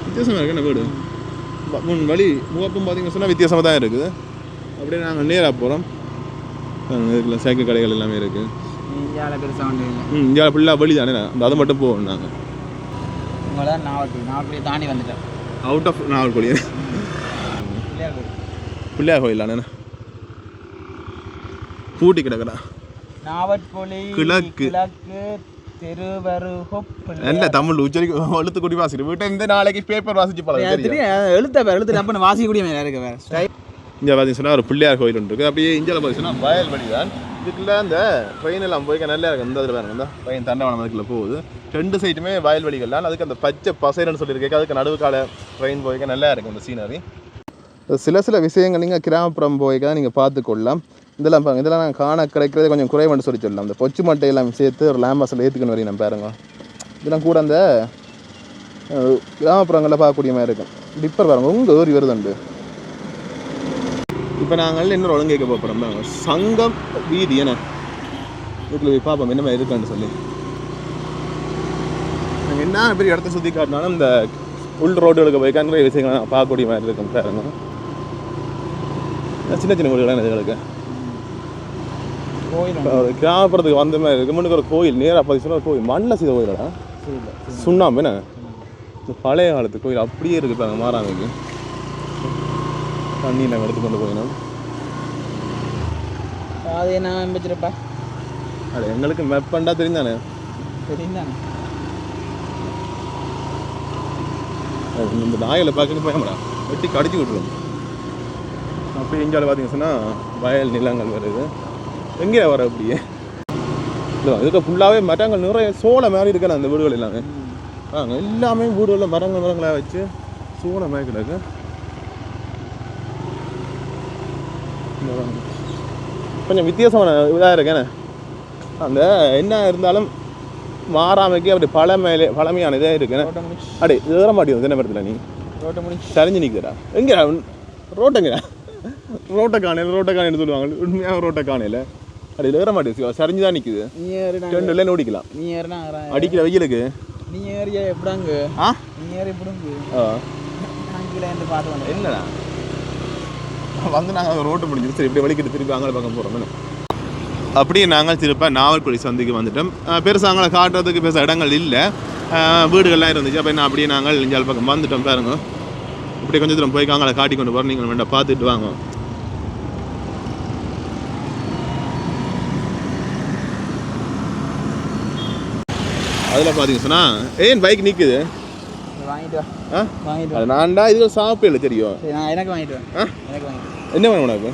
A: வித்தியாசமாக இருக்கு என்ன வீடு முன் வழி முகப்பும் பார்த்தீங்கன்னு சொன்னால் வித்தியாசமாக தான் இருக்குது அப்படியே நாங்கள் நேராக போகிறோம் இதுக்குள்ள சைக்கிள் கடைகள் எல்லாமே இருக்குது இந்தியாவில் ஃபுல்லாக வழி தானே அந்த அதை மட்டும் போவோம் நாங்கள்
E: நாவட்குழி தாண்டி வந்துட்டேன்
A: அவுட் ஆஃப் நாவல்குழி பிள்ளையார் கோயில் தானே பூட்டி கிடக்குறா
E: நாவட்குழி
A: கிழக்கு இல்ல தமிழ் உச்சரிக்க எழுத்து கூடி வாசிக்கிறேன் வீட்டை இந்த நாளைக்கு பேப்பர் வாசிச்சு பழக்கம்
E: எழுத்து நம்ம வாசிக்கக்கூடிய இருக்கு
A: இங்கே பார்த்தீங்கன்னா ஒரு பிள்ளையார் கோயில் ஒன்று இருக்குது அப்படியே இந்தியாவில் பார்த்தீங்கன்னா வயல்வெளி தான் இதுக்குள்ள அந்த ட்ரெயின் எல்லாம் போய்க்க நல்லா இருக்கும் இந்த இதில் பாருங்க இந்த ட்ரெயின் தண்டவாளம் அதுக்குள்ள போகுது 2 சைடுமே வயல்வெளிகள் தான் அதுக்கு அந்த பச்சை பசைன்னு சொல்லியிருக்கேன் அதுக்கு நடுவுக்கால ட்ரெயின் போய்க்க நல்லா இருக்கும் இந்த சீனரி சில விஷயங்கள் நீங்கள் கிராமப்புறம் போய்க்க தான் நீங்கள் பார்த்துக்கொள்ளலாம் இதெல்லாம் பாருங்க இதெல்லாம் நாங்கள் காண கிடைக்கிறது கொஞ்சம் குறைவான்னு சொல்லலாம் அந்த பொச்சு மட்டையெல்லாம் சேர்த்து ஒரு லேம்பஸில் ஏற்றுக்கணும் வரையும் நம்ம பாருங்க இதெல்லாம் கூட அந்த கிராமப்புறங்களில் பார்க்கக்கூடிய மாதிரி இருக்கும் டிப்பர் பாருங்க உங்கள் ஏறி வருதுண்டு. இப்போ நாங்கள் இன்னொரு ஒழுங்கைக்க போகிறோம் சங்கம் வீதி என்ன வீட்டில் போய் பார்ப்போம் என்ன மாதிரி இருக்கான்னு சொல்லி. நாங்கள் என்ன பெரிய இடத்த சுற்றி காட்டினாலும் இந்த உள் ரோடுகளுக்கு போய் நிறைய விஷயங்கள் பார்க்கக்கூடிய மாதிரி இருக்கும் பாருங்க. சின்ன சின்ன வீடுகளான இதுகளுக்கு ஒரு கிராமப்புறத்துக்கு வந்த மாதிரி இருக்கு. முன்னுக்கு ஒரு கோயில் நேராக பார்த்தீங்கன்னா ஒரு கோயில் மண்ணில் செய்த கோயிலடா சுண்ணாம்பு என்ன இந்த பழைய காலத்து கோயில் அப்படியே இருக்குது பாருங்க மாறாமைக்கு தண்ணி நாங்கள் எடுத்துக்கொண்டு போயினோம்.
E: அது என்ன வச்சிருப்பா
A: அது எங்களுக்கு மெப்பண்டா தெரிந்தானே
E: தெரியுந்தானே
A: இந்த நாய்களை பார்க்க பயமடா வெட்டி கடிச்சு விட்டுருவோம். அப்படி எங்கேயாவது பார்த்தீங்கன்னு சொன்னால் வயல் நிலங்கள் வருது எங்கே வர அப்படியே இல்லை இதுக்கு ஃபுல்லாகவே மரங்கள் நிறைய சோளை மாதிரி இருக்கல அந்த வீடுகள் எல்லாமே எல்லாமே வீடுகளில் மரங்களாக வச்சு சோளை மாதிரி கிடக்கு. கொஞ்சம் வித்தியாசமான இதாக இருக்கேன்னு அந்த என்ன இருந்தாலும் மாறாமைக்கு அப்படி பழமையான இதாக இருக்குன்னு அப்படி ஏற மாட்டேங்குது என்ன மரத்தில் நீ சரிஞ்சு நிற்கிறா எங்கே ரோட்டைங்க ரோட்டை காணையில் சொல்லுவாங்க உண்மையாக ரோட்டை காணையில் அப்படி ஏற மாட்டேங்குது சரிஞ்சு தான் நிற்குது. ரெண்டு ஓடிக்கலாம்
E: நீ ஏறினா
A: அடிக்கிற வெயிலுக்கு
E: நீ ஏறியா எப்படாங்க நீ ஏறி எப்படிங்க பார்த்து
A: என்னடா வந்து நாங்கள் ரோட்டை முடிஞ்சிடும் சரி இப்படி வலிக்கிட்டு திருப்பி அங்கே பக்கம் போகிறோம். அப்படியே நாங்கள் திருப்ப நாவல்குடி சந்திக்கு வந்துட்டோம். பெருசாக அங்கே காட்டுறதுக்கு பெருசாக இடங்கள் இல்லை வீடுகள்லாம் இருந்துச்சு. அப்போ என்ன அப்படியே நாங்கள் இஞ்சால் பக்கம் வந்துட்டோம் பாருங்க. இப்படி கொஞ்சம் தூரம் போய் அங்கே காட்டி கொண்டு போகிறோம். நீங்கள் வேண்டாம் பார்த்துட்டு வாங்க. அதில் பார்த்தீங்க சொன்னால் ஏன் பைக் நிற்குது
E: வாங்கிட்டு வா வாங்கிட்டு
A: அது நான்டா இது சாப்பிடல தெரியும்
E: நான் எனக்கு வாங்கிட்டு வரேன் எனக்கு வாங்கிட்டு
A: என்ன வேணும் உனக்கு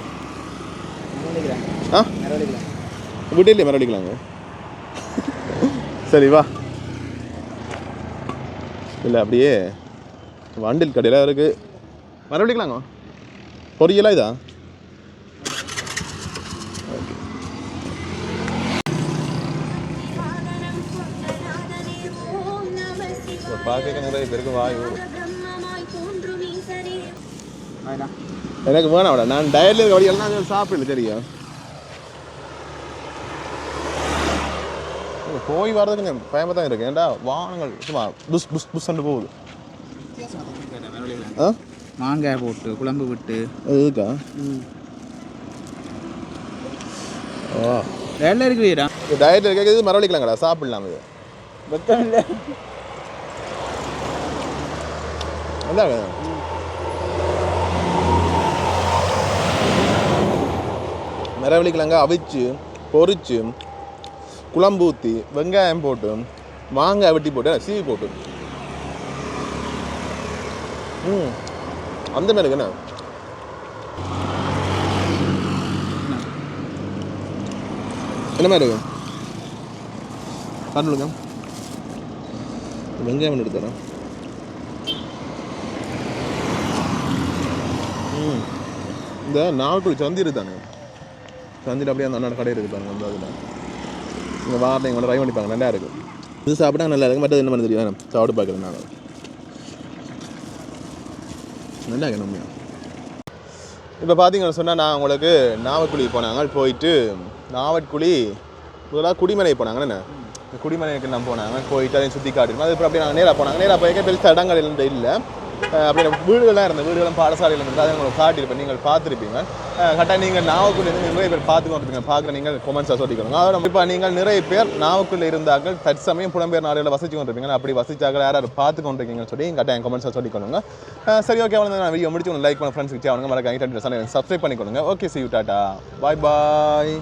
A: வீட்டிலே மரடிக்கலாங்க சரி வா. இல்லை அப்படியே வண்டில் கடையில் இருக்குது மரடிக்கலாங்க பொரியலா இதா பார்க்க நிறைய பேருக்கு வாய் எனக்கு வேணாம் விட நான் டயர்ல இருக்க வழியெல்லாம் சாப்பிடல தெரியும். போய் வர்றதுக்கு கொஞ்சம் பயமாக தான் இருக்கு. ஏன்டா வாகனங்கள் சும்மா புஷ் புஷ் புஷ்ன்னு போகுது.
E: மாங்காய் போட்டு குழம்பு விட்டு
A: இருக்கா
E: வேலை இருக்குடா
A: டயர்ல இருக்க மரவழிக்கலாங்கடா சாப்பிடலாம். இது
E: வெக்கம் இல்லை
A: மரவழிக்கலாங்க அவிச்சு பொரிச்சு குழம்பு ஊற்றி வெங்காயம் போட்டு மாங்காய் வெட்டி போட்டு சீவி போட்டு அந்த மாதிரி இருக்குண்ணா என்ன மாதிரி இருக்கும் காட்டுங்க வெங்காயம் எடுத்து தரேன். இந்த நாவல்குடி சந்தி இருக்குதானே சந்தியில் அப்படியே அந்த அண்ணா கடை இருக்குது பாருங்க அந்த அதில் இங்கே வாரத்தை எங்களோட ட்ரை பண்ணிப்பாங்க நல்லா இருக்குது. இது சாப்பிட்டா நல்லா இருக்குது. மற்றது என்ன பண்ண தெரியும் சாப்பிட்டு பார்க்குறேன் நான் நல்லா இருக்கு நம்ம. இப்போ பார்த்தீங்கன்னு சொன்னால் நான் உங்களுக்கு நாவற்குழி போனாங்க போயிட்டு நாவற்குழி முதலாக குடிமனை போனாங்க என்ன குடிமனைக்கு நான் போனாங்க போயிட்டு அதையும் சுற்றி காட்டிருக்கோம். அதுக்கப்புறம் அப்படியே நாங்கள் நேராக போனாங்க. நேராக போய் பெருசாக இடங்கள் இல்லை அப்படி வீடுகள்லாம் இருந்த வீடுகளும் பாடசாலையில் இருந்தது அதை உங்களுக்கு காட்டியிருப்பேன். நீங்கள் பார்த்துருப்பீங்க. கரெக்டாக நீங்கள் நாவக்குள்ளே இருந்து நிறைய பேர் பார்த்துக்கொண்டிருப்பீங்க. பார்க்குற நீங்கள் கொமெண்ட்ஸாக சொல்லிக்கணும். அதோட இப்போ நீங்கள் நிறைய பேர் நாவக்குள்ளே இருந்தார்கள் தற்சமயம் புலம்பெயர் நாடுகளில் வசிச்சு கொண்டிருப்பீங்க. அப்படி வசிச்சாக்கள் யார் பார்த்து கொண்டிருக்கீங்கன்னு சொல்லி கரெக்டாக கொமெண்ட்ஸாக சொல்லிக்கணுங்க. சரி ஓகே அவ்வளோ நான் வீடியோ முடிச்சு லைக் பண்ண ஃப்ரெண்ட்ஸ் வச்சு அவங்க மறக்காங்க சப்ஸ்கிரைப் பண்ணிக்கொள்ளுங்க. Okay see you tata bye bye.